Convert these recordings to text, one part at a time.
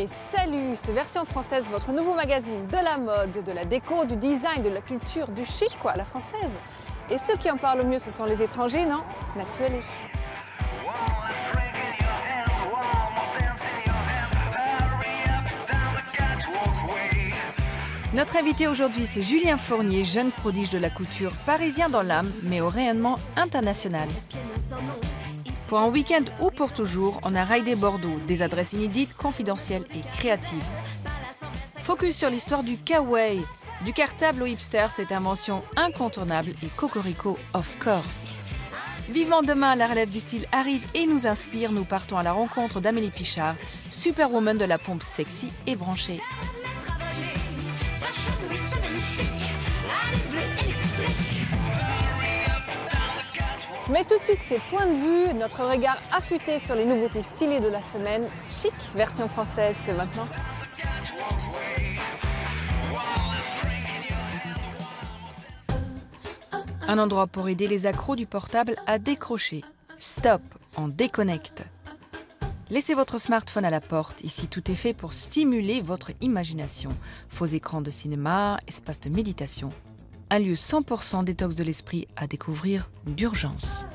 Et salut, c'est Version Française, votre nouveau magazine de la mode, de la déco, du design, de la culture, du chic, quoi, à la française. Et ceux qui en parlent le mieux, ce sont les étrangers, non? Naturally. Notre invité aujourd'hui, c'est Julien Fournier, jeune prodige de la couture, parisien dans l'âme, mais au rayonnement international. Pour un week-end ou pour toujours, on a raidé Bordeaux, des adresses inédites, confidentielles et créatives. Focus sur l'histoire du kawaii, du cartable au hipster, cette invention incontournable et cocorico of course. Vivement demain, la relève du style arrive et nous inspire. Nous partons à la rencontre d'Amélie Pichard, superwoman de la pompe sexy et branchée. Mais tout de suite, ces points de vue, notre regard affûté sur les nouveautés stylées de la semaine. Chic, Version Française, c'est maintenant. Un endroit pour aider les accros du portable à décrocher. Stop, on déconnecte. Laissez votre smartphone à la porte. Ici, tout est fait pour stimuler votre imagination. Faux écrans de cinéma, espace de méditation. Un lieu 100% détox de l'esprit à découvrir d'urgence.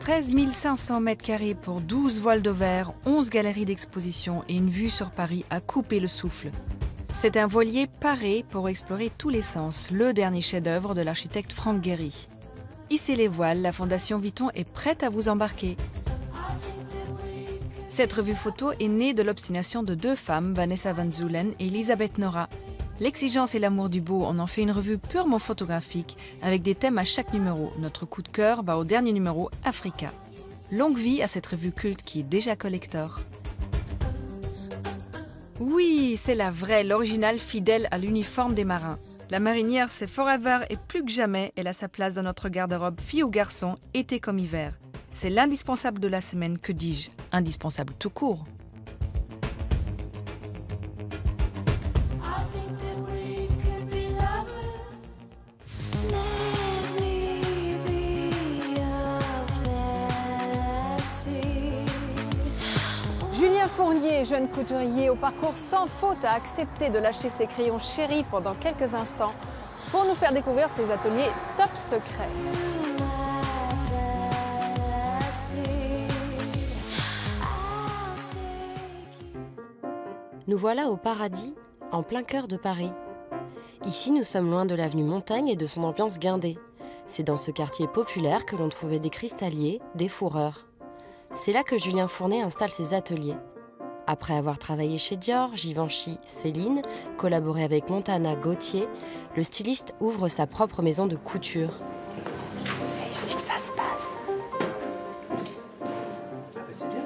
13 500 mètres carrés pour 12 voiles de verre, 11 galeries d'exposition et une vue sur Paris à couper le souffle. C'est un voilier paré pour explorer tous les sens, le dernier chef-d'œuvre de l'architecte Franck Gehry. Hissez les voiles, la Fondation Vuitton est prête à vous embarquer. Cette revue photo est née de l'obstination de deux femmes, Vanessa Van Zuylen et Elisabeth Nora. L'exigence et l'amour du beau, on en fait une revue purement photographique, avec des thèmes à chaque numéro. Notre coup de cœur va au dernier numéro, Africa. Longue vie à cette revue culte qui est déjà collector. Oui, c'est la vraie, l'original fidèle à l'uniforme des marins. La marinière, c'est forever et plus que jamais, elle a sa place dans notre garde-robe, fille ou garçon, été comme hiver. C'est l'indispensable de la semaine, que dis-je, indispensable tout court. Julien Fournier, jeune couturier au parcours sans faute, a accepté de lâcher ses crayons chéris pendant quelques instants pour nous faire découvrir ses ateliers top secrets. Nous voilà au paradis, en plein cœur de Paris. Ici, nous sommes loin de l'avenue Montaigne et de son ambiance guindée. C'est dans ce quartier populaire que l'on trouvait des cristalliers, des fourreurs. C'est là que Julien Fournier installe ses ateliers. Après avoir travaillé chez Dior, Givenchy, Céline, collaboré avec Montana, Gaultier, le styliste ouvre sa propre maison de couture. C'est ici que ça se passe. C'est bien.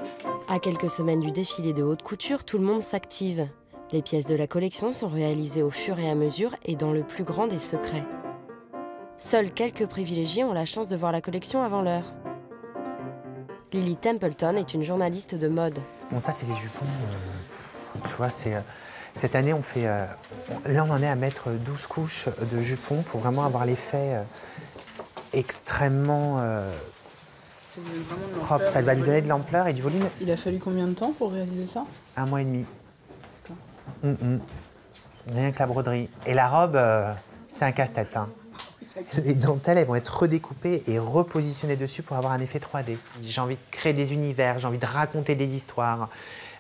À quelques semaines du défilé de haute couture, tout le monde s'active. Les pièces de la collection sont réalisées au fur et à mesure et dans le plus grand des secrets. Seuls quelques privilégiés ont la chance de voir la collection avant l'heure. Lily Templeton est une journaliste de mode. Bon, ça, c'est les jupons. Tu vois, cette année, on fait... là, on en est à mettre 12 couches de jupons pour vraiment avoir l'effet extrêmement propre. Ça va lui donner de l'ampleur et du volume. Il a fallu combien de temps pour réaliser ça? 1 mois et demi. Rien que la broderie. Et la robe, c'est un casse-tête. Hein. Les dentelles, elles vont être redécoupées et repositionnées dessus pour avoir un effet 3D. J'ai envie de créer des univers, j'ai envie de raconter des histoires.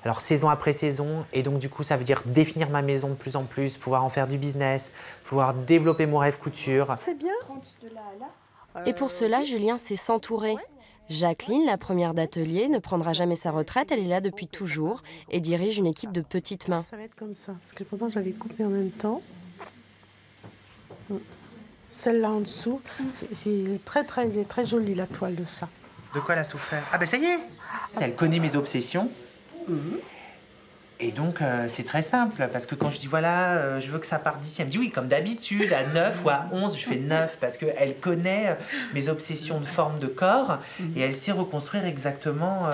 Alors, saison après saison, et donc du coup, ça veut dire définir ma maison de plus en plus, pouvoir en faire du business, pouvoir développer mon rêve couture. C'est bien. Et pour cela, Julien sait s'entourer. Jacqueline, la première d'atelier, ne prendra jamais sa retraite, elle est là depuis toujours et dirige une équipe de petites mains. Ça va être comme ça, parce que pourtant j'avais coupé en même temps. Celle-là en dessous, c'est très joli la toile de ça. De quoi elle a souffert? Ah ben ça y est. Elle connaît mes obsessions. Et donc c'est très simple, parce que quand je dis voilà, je veux que ça parte d'ici, elle me dit oui, comme d'habitude, à 9 ou à 11, je fais 9, parce qu'elle connaît mes obsessions de forme de corps, et elle sait reconstruire exactement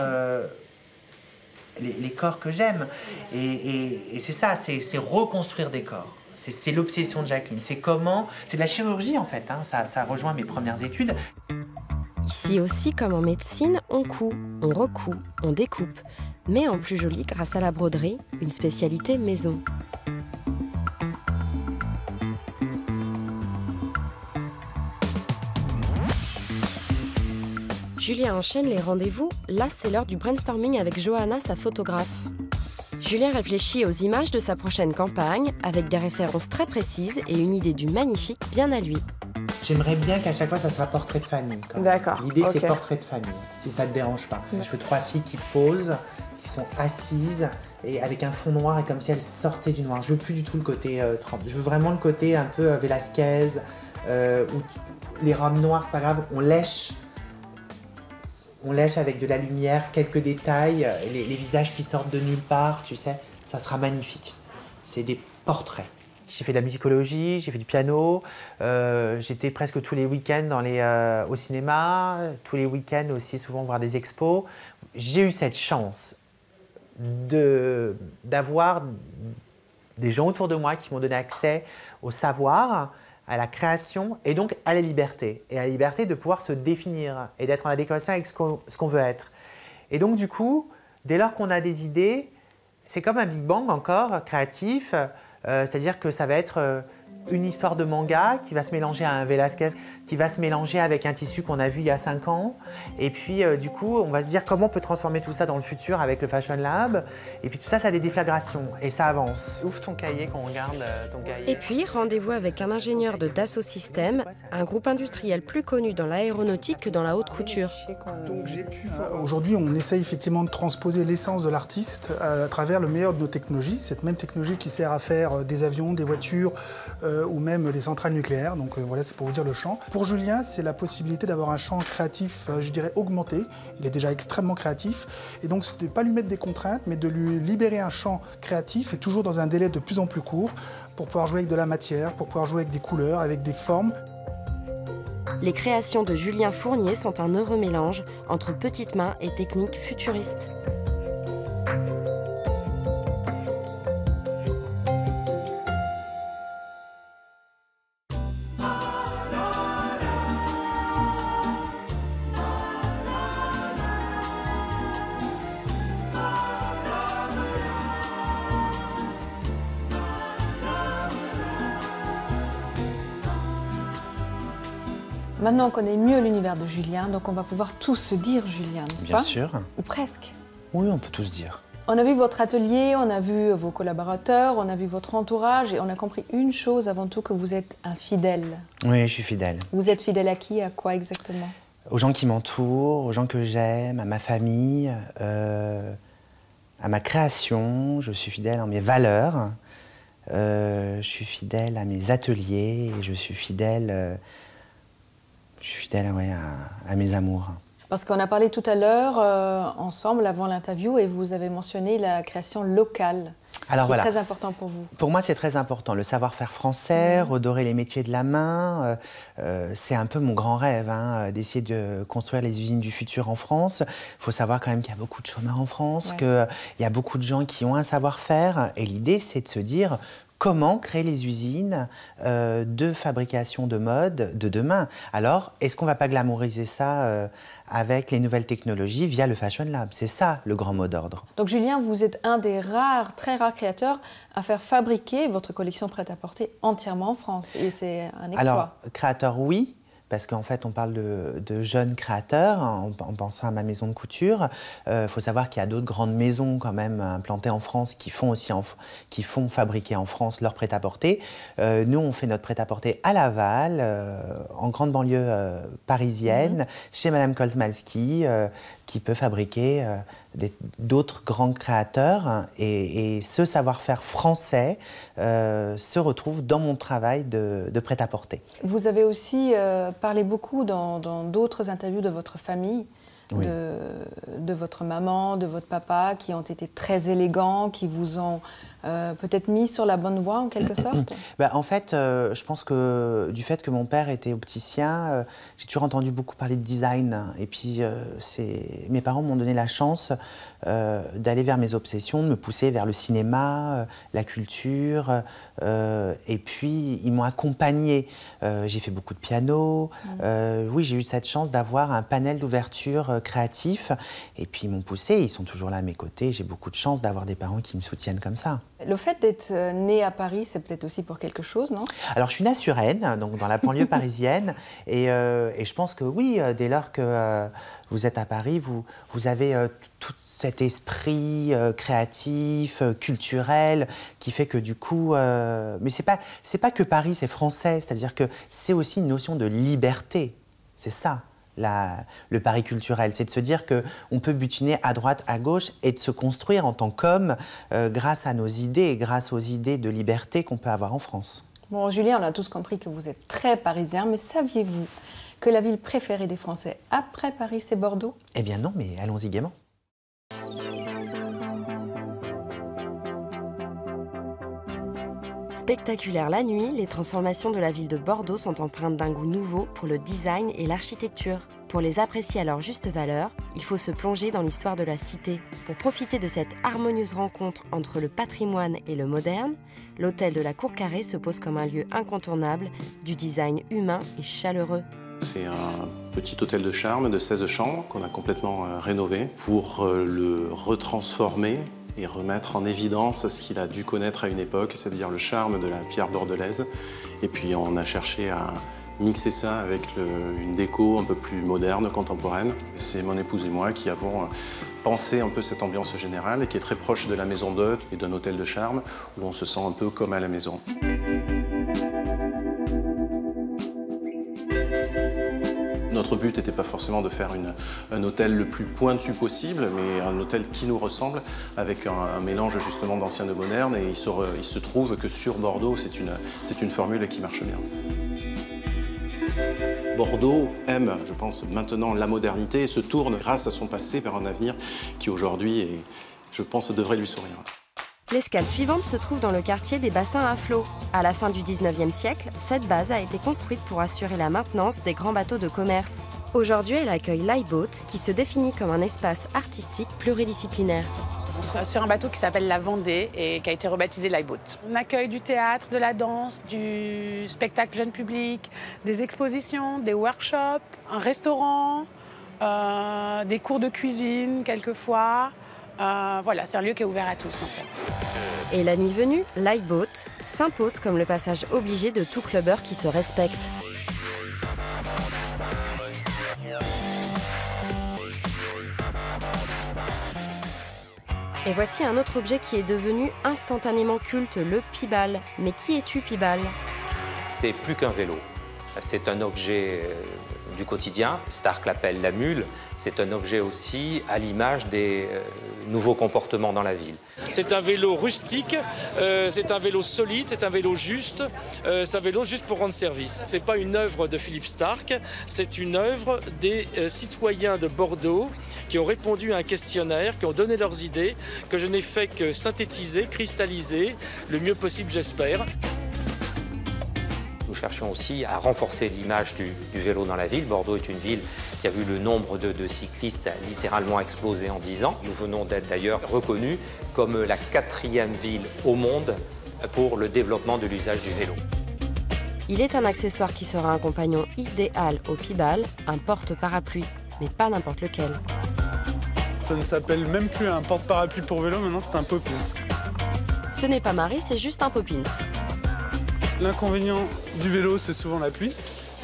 les corps que j'aime. Et c'est ça, c'est reconstruire des corps. C'est l'obsession de Jacqueline. C'est de la chirurgie en fait, hein. Ça rejoint mes premières études. Ici aussi, comme en médecine, on coud, on recoud, on découpe, mais en plus joli grâce à la broderie, une spécialité maison. Julien enchaîne les rendez-vous, là c'est l'heure du brainstorming avec Johanna, sa photographe. Julien réfléchit aux images de sa prochaine campagne avec des références très précises et une idée du magnifique bien à lui. J'aimerais bien qu'à chaque fois, ça soit portrait de famille. D'accord. L'idée, c'est Ok. portrait de famille, si ça ne te dérange pas. Je veux 3 filles qui posent, qui sont assises, et avec un fond noir, et comme si elles sortaient du noir. Je veux plus du tout le côté trempe. Je veux vraiment le côté un peu Velasquez, où les robes noires, c'est pas grave, on lèche avec de la lumière, quelques détails, les visages qui sortent de nulle part, tu sais, ça sera magnifique. C'est des portraits. J'ai fait de la musicologie, j'ai fait du piano, j'étais presque tous les week-ends au cinéma, tous les week-ends aussi souvent voir des expos. J'ai eu cette chance d'avoir des gens autour de moi qui m'ont donné accès au savoir, à la création et donc à la liberté. Et à la liberté de pouvoir se définir et d'être en adéquation avec ce qu'on veut être. Et donc du coup, dès lors qu'on a des idées, c'est comme un Big Bang encore, créatif. C'est-à-dire que ça va être une histoire de manga qui va se mélanger à un Velasquez, qui va se mélanger avec un tissu qu'on a vu il y a 5 ans. Et puis, du coup, on va se dire comment on peut transformer tout ça dans le futur avec le Fashion Lab. Et puis tout ça, ça a des déflagrations et ça avance. Ouvre ton cahier quand on regarde ton cahier. Et puis, rendez-vous avec un ingénieur de Dassault Systèmes, un groupe industriel plus connu dans l'aéronautique que dans la haute couture. Aujourd'hui, on essaye effectivement de transposer l'essence de l'artiste à travers le meilleur de nos technologies. Cette même technologie qui sert à faire des avions, des voitures ou même des centrales nucléaires. Donc voilà, c'est pour vous dire le champ. Pour Julien, c'est la possibilité d'avoir un champ créatif, je dirais, augmenté. Il est déjà extrêmement créatif. Et donc, ce n'est pas lui mettre des contraintes, mais de lui libérer un champ créatif et toujours dans un délai de plus en plus court pour pouvoir jouer avec de la matière, pour pouvoir jouer avec des couleurs, avec des formes. Les créations de Julien Fournier sont un heureux mélange entre petites mains et techniques futuristes. Maintenant, on connaît mieux l'univers de Julien, donc on va pouvoir tous se dire Julien, n'est-ce pas? Bien sûr. Ou presque. Oui, on peut tous dire. On a vu votre atelier, on a vu vos collaborateurs, on a vu votre entourage et on a compris une chose avant tout, que vous êtes un fidèle. Oui, je suis fidèle. Vous êtes fidèle à qui? À quoi exactement? Aux gens qui m'entourent, aux gens que j'aime, à ma famille, à ma création. Je suis fidèle à mes valeurs. Je suis fidèle à mes ateliers. Et je suis fidèle ouais, à mes amours. Parce qu'on a parlé tout à l'heure ensemble avant l'interview et vous avez mentionné la création locale. Alors, qui est voilà. très important pour vous. Pour moi, c'est très important. Le savoir-faire français, redorer les métiers de la main, c'est un peu mon grand rêve, hein, d'essayer de construire les usines du futur en France. Il faut savoir quand même qu'il y a beaucoup de chômeurs en France, Ouais. qu'il y a beaucoup de gens qui ont un savoir-faire. Et l'idée, c'est de se dire comment créer les usines de fabrication de mode de demain. Alors, est-ce qu'on ne va pas glamouriser ça avec les nouvelles technologies via le Fashion Lab? C'est ça le grand mot d'ordre. Donc Julien, vous êtes un des très rares créateurs à faire fabriquer votre collection prêt-à-porter entièrement en France. Et c'est un exploit. Alors, créateur, oui. Parce qu'en fait, on parle de jeunes créateurs en pensant à ma maison de couture. Faut savoir qu'il y a d'autres grandes maisons quand même implantées en France qui font fabriquer en France leur prêt-à-porter. Nous, on fait notre prêt-à-porter à Laval, en grande banlieue parisienne, chez Madame Kolsmalski, qui peut fabriquer d'autres grands créateurs. Et ce savoir-faire français se retrouve dans mon travail de prêt-à-porter. Vous avez aussi parlé beaucoup dans d'autres interviews de votre famille, Oui. de votre maman, de votre papa, qui ont été très élégants, qui vous ont peut-être mis sur la bonne voie en quelque sorte? En fait, je pense que du fait que mon père était opticien, j'ai toujours entendu beaucoup parler de design. Et puis, mes parents m'ont donné la chance d'aller vers mes obsessions, de me pousser vers le cinéma, la culture. Et puis, ils m'ont accompagnée. J'ai fait beaucoup de piano. Oui, j'ai eu cette chance d'avoir un panel d'ouverture créatif. Et puis, ils m'ont poussé. Ils sont toujours là à mes côtés. J'ai beaucoup de chance d'avoir des parents qui me soutiennent comme ça. Le fait d'être né à Paris, c'est peut-être aussi pour quelque chose, non? Alors, je suis née à Suresnes, donc dans la banlieue parisienne. Et je pense que oui, dès lors que vous êtes à Paris, vous avez tout cet esprit créatif, culturel, qui fait que du coup... mais c'est pas que Paris, c'est français. C'est-à-dire que c'est aussi une notion de liberté. C'est ça. Le pari culturel, c'est de se dire qu'on peut butiner à droite, à gauche et de se construire en tant qu'homme grâce à nos idées et grâce aux idées de liberté qu'on peut avoir en France. Bon, Julien, on a tous compris que vous êtes très parisien, mais saviez-vous que la ville préférée des Français après Paris, c'est Bordeaux? Eh bien non, mais allons-y gaiement. Spectaculaires la nuit, les transformations de la ville de Bordeaux sont empreintes d'un goût nouveau pour le design et l'architecture. Pour les apprécier à leur juste valeur, il faut se plonger dans l'histoire de la cité. Pour profiter de cette harmonieuse rencontre entre le patrimoine et le moderne, l'hôtel de la Cour Carrée se pose comme un lieu incontournable du design humain et chaleureux. C'est un petit hôtel de charme de 16 chambres qu'on a complètement rénové pour le retransformer et remettre en évidence ce qu'il a dû connaître à une époque, c'est-à-dire le charme de la pierre bordelaise. Et puis on a cherché à mixer ça avec une déco un peu plus moderne, contemporaine. C'est mon épouse et moi qui avons pensé un peu cette ambiance générale et qui est très proche de la maison d'hôte et d'un hôtel de charme où on se sent un peu comme à la maison. Notre but n'était pas forcément de faire un hôtel le plus pointu possible, mais un hôtel qui nous ressemble, avec un mélange justement d'ancien et de moderne. Et il se trouve que sur Bordeaux, c'est une formule qui marche bien. Bordeaux aime, je pense, maintenant la modernité et se tourne grâce à son passé vers un avenir qui aujourd'hui, je pense, devrait lui sourire. L'escale suivante se trouve dans le quartier des bassins à flot. À la fin du 19e siècle, cette base a été construite pour assurer la maintenance des grands bateaux de commerce. Aujourd'hui, elle accueille l'iBoat, qui se définit comme un espace artistique pluridisciplinaire. On se trouve sur un bateau qui s'appelle la Vendée et qui a été rebaptisé l'iBoat. On accueille du théâtre, de la danse, du spectacle jeune public, des expositions, des workshops, un restaurant, des cours de cuisine quelquefois. Voilà, c'est un lieu qui est ouvert à tous en fait. Et la nuit venue, l'iBoat s'impose comme le passage obligé de tout clubbeur qui se respecte. Et voici un autre objet qui est devenu instantanément culte, le pibal. Mais qui es-tu, pibal? C'est plus qu'un vélo. C'est un objet du quotidien. Stark l'appelle la mule. C'est un objet aussi à l'image des nouveaux comportements dans la ville. C'est un vélo rustique, c'est un vélo solide, c'est un vélo juste, c'est un vélo juste pour rendre service. Ce n'est pas une œuvre de Philippe Stark, c'est une œuvre des citoyens de Bordeaux qui ont répondu à un questionnaire, qui ont donné leurs idées, que je n'ai fait que synthétiser, cristalliser, le mieux possible j'espère. Nous cherchons aussi à renforcer l'image du vélo dans la ville. Bordeaux est une ville qui a vu le nombre de cyclistes littéralement exploser en 10 ans. Nous venons d'être d'ailleurs reconnus comme la 4e ville au monde pour le développement de l'usage du vélo. Il est un accessoire qui sera un compagnon idéal au pibal, un porte-parapluie, mais pas n'importe lequel. Ça ne s'appelle même plus un porte-parapluie pour vélo, maintenant c'est un Poppins. Ce n'est pas Marie, c'est juste un Poppins. L'inconvénient du vélo, c'est souvent la pluie.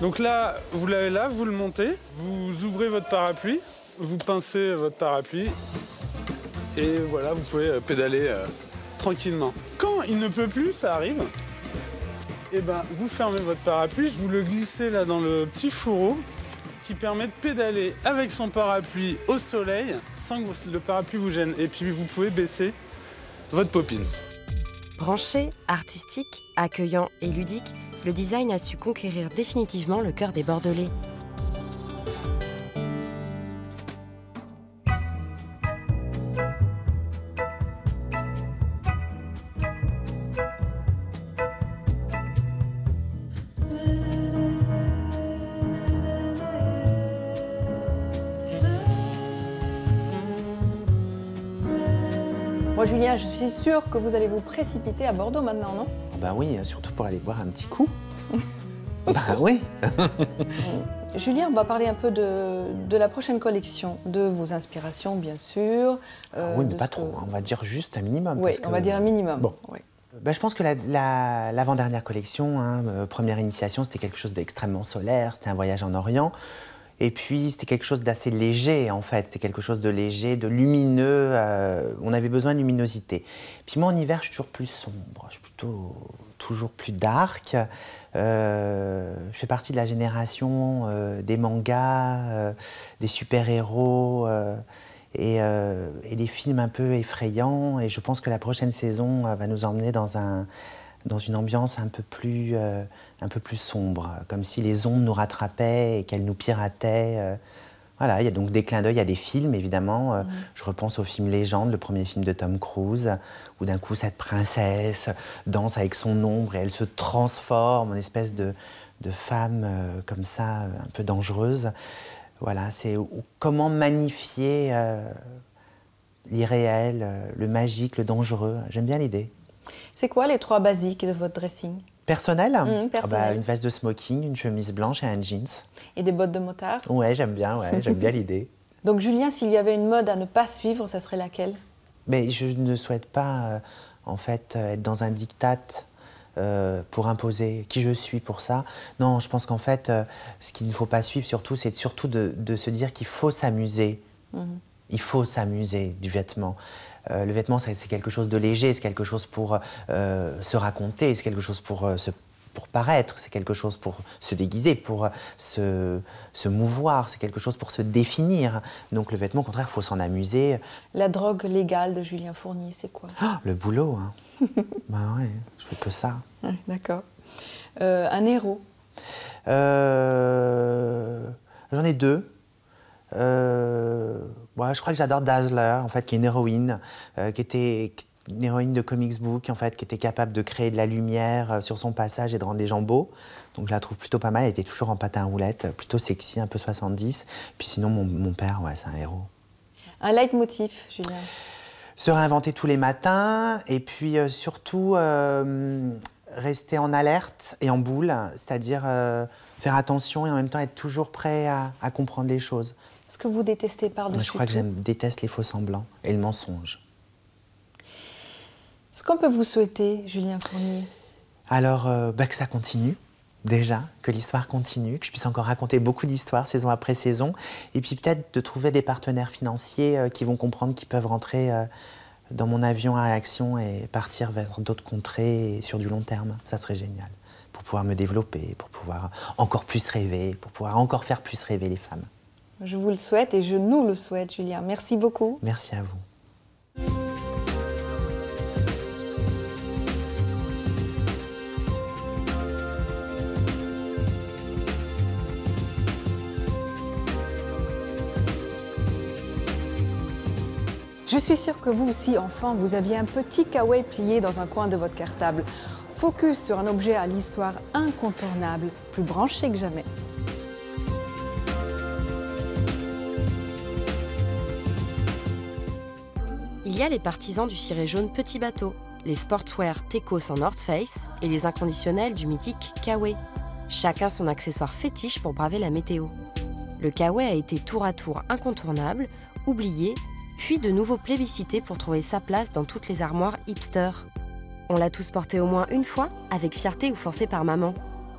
Donc là, vous l'avez là, vous le montez, vous ouvrez votre parapluie, vous pincez votre parapluie et voilà, vous pouvez pédaler tranquillement. Quand il ne peut plus, ça arrive, et ben vous fermez votre parapluie, vous le glissez là dans le petit fourreau qui permet de pédaler avec son parapluie au soleil sans que le parapluie vous gêne. Et puis vous pouvez baisser votre Poppins. Branché, artistique, accueillant et ludique, le design a su conquérir définitivement le cœur des Bordelais. Moi, Julien, je suis sûre que vous allez vous précipiter à Bordeaux maintenant, non? Bah oui, surtout pour aller boire un petit coup. Bah oui. Julien, on va parler un peu de la prochaine collection, de vos inspirations, bien sûr. Oui, mais pas trop, on va dire juste un minimum. Oui, on va dire un minimum. Bon. Oui. Bah, je pense que l'avant-dernière collection, première initiation, c'était quelque chose d'extrêmement solaire, c'était un voyage en Orient. Et puis, c'était quelque chose d'assez léger, en fait. C'était quelque chose de léger, de lumineux. On avait besoin de luminosité. Puis moi, en hiver, je suis toujours plus sombre. Je suis plutôt toujours plus dark. Je fais partie de la génération des mangas, des super-héros et des films un peu effrayants. Et je pense que la prochaine saison va nous emmener dans une ambiance un peu plus sombre, comme si les ombres nous rattrapaient et qu'elles nous pirataient. Voilà, il y a donc des clins d'œil, il y a des films, évidemment. Je repense au film Légende, le premier film de Tom Cruise, où d'un coup, cette princesse danse avec son ombre et elle se transforme en espèce de femme comme ça, un peu dangereuse. Voilà, c'est comment magnifier l'irréel, le magique, le dangereux. J'aime bien l'idée. C'est quoi les 3 basiques de votre dressing? Personnel, personnel. Ah bah, une veste de smoking, une chemise blanche et un jeans. Et des bottes de motard? Ouais, j'aime bien l'idée. Donc Julien, s'il y avait une mode à ne pas suivre, ça serait laquelle? Mais je ne souhaite pas, en fait, être dans un diktat pour imposer qui je suis pour ça. Non, je pense qu'en fait, ce qu'il ne faut pas suivre surtout, c'est surtout de se dire qu'il faut s'amuser. Il faut s'amuser du vêtement. Le vêtement, c'est quelque chose de léger, c'est quelque chose pour se raconter, c'est quelque chose pour paraître, c'est quelque chose pour se déguiser, pour se mouvoir, c'est quelque chose pour se définir. Donc le vêtement, au contraire, il faut s'en amuser. La drogue légale de Julien Fournier, c'est quoi? Le boulot, hein. Ben ouais, je fais que ça. Ouais, d'accord. Un héros? J'en ai 2. Ouais, je crois que j'adore Dazzler, en fait, qui est une héroïne, qui était une héroïne de comics book, en fait, qui était capable de créer de la lumière sur son passage et de rendre les gens beaux. Donc je la trouve plutôt pas mal. Elle était toujours en patin à roulettes, plutôt sexy, un peu 70. Puis sinon, mon père, ouais, c'est un héros. Un leitmotiv, Julien? Se réinventer tous les matins et puis surtout rester en alerte et en boule, c'est-à-dire faire attention et en même temps être toujours prêt à comprendre les choses. Ce que vous détestez par-dessus tout? Je crois que déteste les faux-semblants et le mensonge. Ce qu'on peut vous souhaiter, Julien Fournier? Alors, que ça continue, déjà, que l'histoire continue, que je puisse encore raconter beaucoup d'histoires saison après saison, et puis peut-être de trouver des partenaires financiers qui vont comprendre qu'ils peuvent rentrer dans mon avion à réaction et partir vers d'autres contrées sur du long terme. Ça serait génial, pour pouvoir me développer, pour pouvoir encore plus rêver, pour pouvoir encore faire plus rêver les femmes. Je vous le souhaite et je nous le souhaite, Julien. Merci beaucoup. Merci à vous. Je suis sûre que vous aussi, enfant, vous aviez un petit kawaii plié dans un coin de votre cartable. Focus sur un objet à l'histoire incontournable, plus branché que jamais. Il y a les partisans du ciré jaune Petit Bateau, les sportswear Tecos en North Face et les inconditionnels du mythique Kawaii. Chacun son accessoire fétiche pour braver la météo. Le Kawaii a été tour à tour incontournable, oublié, puis de nouveau plébiscité pour trouver sa place dans toutes les armoires hipster. On l'a tous porté au moins une fois, avec fierté ou forcé par maman.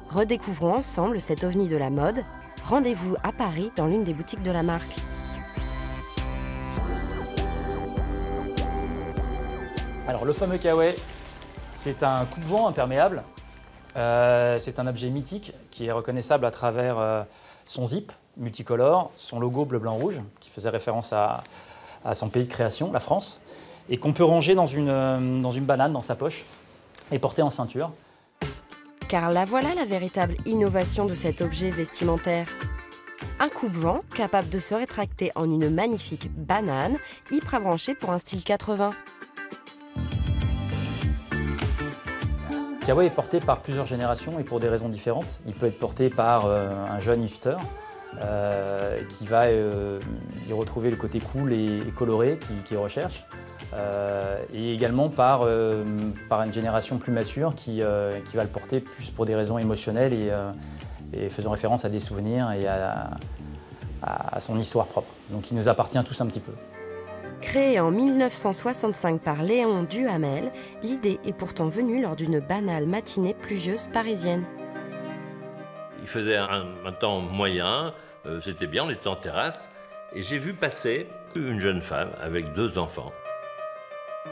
Redécouvrons ensemble cet ovni de la mode. Rendez-vous à Paris dans l'une des boutiques de la marque. Alors le fameux Kawaii, c'est un coupe-vent imperméable. C'est un objet mythique qui est reconnaissable à travers son zip multicolore, son logo bleu, blanc, rouge, qui faisait référence à son pays de création, la France, et qu'on peut ranger dans une banane dans sa poche et porter en ceinture. Car là voilà la véritable innovation de cet objet vestimentaire. Un coupe-vent capable de se rétracter en une magnifique banane, hyper branchée pour un style 80. Kawaii est porté par plusieurs générations et pour des raisons différentes. Il peut être porté par un jeune hipster qui va y retrouver le côté cool et coloré qu'il recherche. et également par une génération plus mature qui va le porter plus pour des raisons émotionnelles et faisant référence à des souvenirs et à son histoire propre. Donc il nous appartient tous un petit peu. Créé en 1965 par Léon Duhamel, l'idée est pourtant venue lors d'une banale matinée pluvieuse parisienne. Il faisait un temps moyen, c'était bien, on était en terrasse, et j'ai vu passer une jeune femme avec 2 enfants.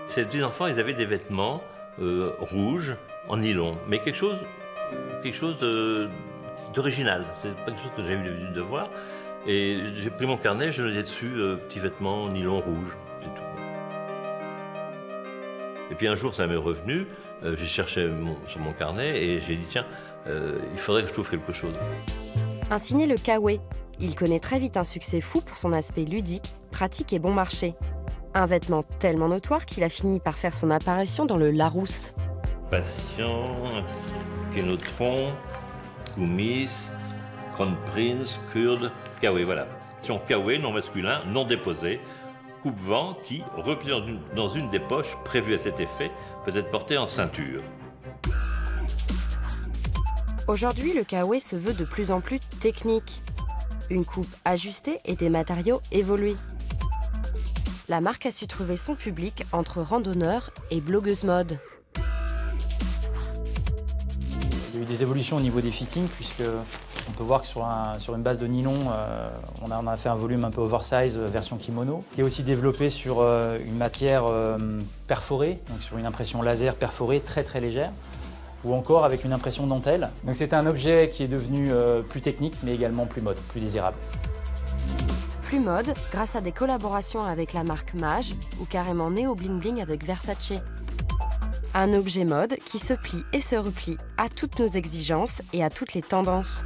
Ces 2 enfants, ils avaient des vêtements rouges en nylon, mais quelque chose d'original. C'est pas quelque chose que j'avais l'habitude de voir. Et j'ai pris mon carnet, je notais dessus petits vêtements en nylon rouge, c'est tout. Et puis un jour, ça m'est revenu, j'ai cherché sur mon carnet et j'ai dit tiens, il faudrait que je trouve quelque chose. Ainsi naît le kawaii. Il connaît très vite un succès fou pour son aspect ludique, pratique et bon marché. Un vêtement tellement notoire qu'il a fini par faire son apparition dans le Larousse. Patient, Kénotron, Koumis, Crown Prince, Kurde, kawaii, voilà. Kawaii, non masculin, non déposé, coupe-vent qui, replié dans une des poches prévues à cet effet, peut être porté en ceinture. Aujourd'hui, le kawaii se veut de plus en plus technique. Une coupe ajustée et des matériaux évolués. La marque a su trouver son public entre randonneurs et blogueuses mode. Il y a eu des évolutions au niveau des fittings, puisque on peut voir que sur une base de nylon, on a fait un volume un peu oversize, version kimono, qui est aussi développé sur une matière perforée, donc sur une impression laser perforée très très légère, ou encore avec une impression dentelle. Donc c'est un objet qui est devenu plus technique, mais également plus mode, plus désirable. Plus mode, grâce à des collaborations avec la marque Mage, ou carrément Néo Bling Bling avec Versace. Un objet mode qui se plie et se replie à toutes nos exigences et à toutes les tendances.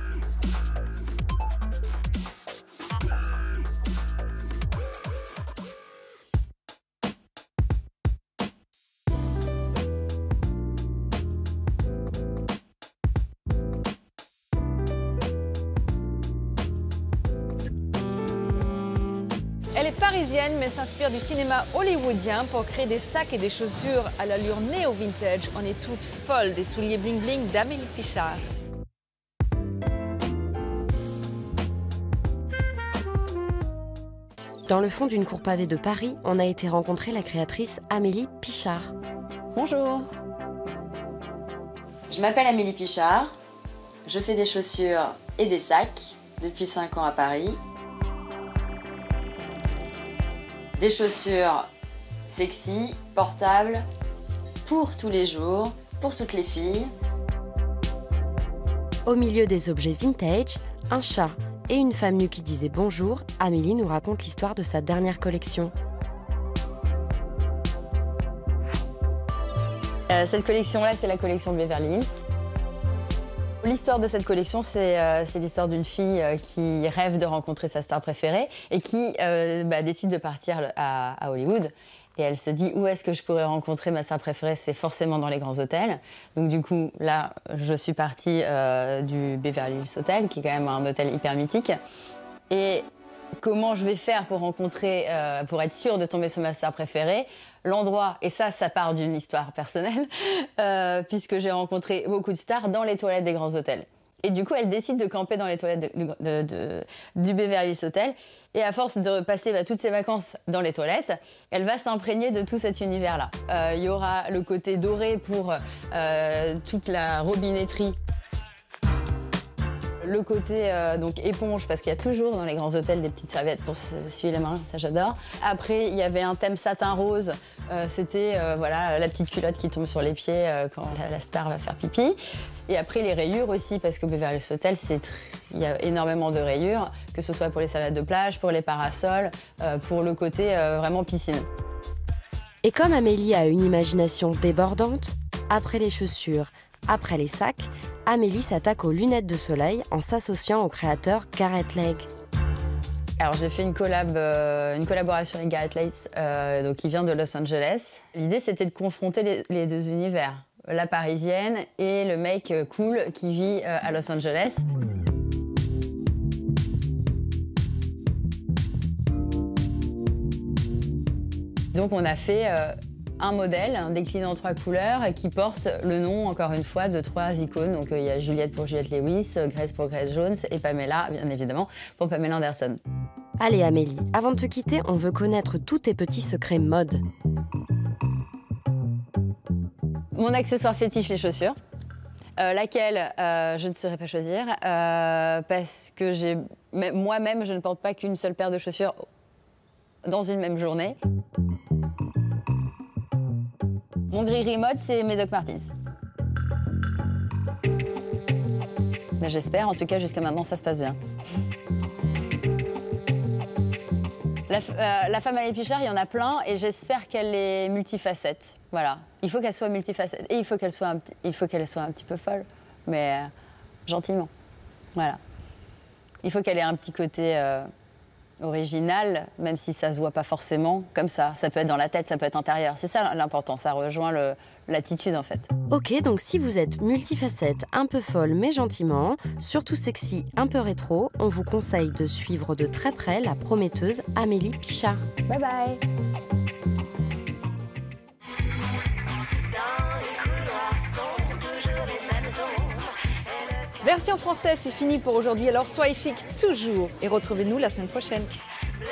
Elle est parisienne mais s'inspire du cinéma hollywoodien pour créer des sacs et des chaussures à l'allure néo-vintage. On est toute folle des souliers bling-bling d'Amélie Pichard. Dans le fond d'une cour pavée de Paris, on a été rencontrer la créatrice Amélie Pichard. Bonjour. Je m'appelle Amélie Pichard. Je fais des chaussures et des sacs depuis 5 ans à Paris. Des chaussures sexy, portables, pour tous les jours, pour toutes les filles. Au milieu des objets vintage, un chat et une femme nue qui disait bonjour, Amélie nous raconte l'histoire de sa dernière collection. Cette collection-là, c'est la collection de Beverly Hills. L'histoire de cette collection, c'est l'histoire d'une fille qui rêve de rencontrer sa star préférée et qui décide de partir à Hollywood. Et elle se dit, où est-ce que je pourrais rencontrer ma star préférée? C'est forcément dans les grands hôtels. Donc du coup, là, je suis partie du Beverly Hills Hotel, qui est quand même un hôtel hyper mythique. Et comment je vais faire pour rencontrer, pour être sûre de tomber sur ma star préférée? L'endroit, et ça part d'une histoire personnelle, puisque j'ai rencontré beaucoup de stars dans les toilettes des grands hôtels. Et du coup, elle décide de camper dans les toilettes du Beverly Hills Hotel. Et à force de passer toutes ses vacances dans les toilettes, elle va s'imprégner de tout cet univers-là. Il y aura le côté doré pour toute la robinetterie. Le côté donc éponge, parce qu'il y a toujours dans les grands hôtels des petites serviettes pour s'essuyer les mains, ça j'adore. Après, il y avait un thème satin rose, c'était voilà, la petite culotte qui tombe sur les pieds quand la star va faire pipi. Et après, les rayures aussi, parce qu'au Beverly Hills Hotel, il y a énormément de rayures, que ce soit pour les serviettes de plage, pour les parasols, pour le côté vraiment piscine. Et comme Amélie a une imagination débordante, après les chaussures, après les sacs, Amélie s'attaque aux lunettes de soleil en s'associant au créateur Garrett Lake. Alors j'ai fait une collaboration avec Garrett Lake, donc qui vient de Los Angeles. L'idée c'était de confronter les deux univers, la parisienne et le mec cool qui vit à Los Angeles. Donc on a fait un modèle, un décliné en 3 couleurs qui porte le nom, encore une fois, de 3 icônes. Donc il y a Juliette pour Juliette Lewis, Grace pour Grace Jones et Pamela, bien évidemment, pour Pamela Anderson. Allez Amélie, avant de te quitter, on veut connaître tous tes petits secrets mode. Mon accessoire fétiche, les chaussures. Laquelle je ne saurais pas choisir parce que moi-même, je ne porte pas qu'une seule paire de chaussures dans une même journée. Mon gris mode, c'est mes Doc Martens. J'espère, en tout cas, jusqu'à maintenant, ça se passe bien. La femme à l'épichère, il y en a plein et j'espère qu'elle est multifacette. Voilà. Il faut qu'elle soit multifacette et il faut qu'elle soit un petit peu folle, mais gentiment. Voilà. Il faut qu'elle ait un petit côté original, même si ça se voit pas forcément comme ça. Ça peut être dans la tête, ça peut être intérieur. C'est ça l'important, ça rejoint l'attitude en fait. Ok, donc si vous êtes multifacette, un peu folle mais gentiment, surtout sexy, un peu rétro, on vous conseille de suivre de très près la prometteuse Amélie Pichard. Bye bye. Version française, c'est fini pour aujourd'hui, alors soyez chic toujours et retrouvez-nous la semaine prochaine. Bleu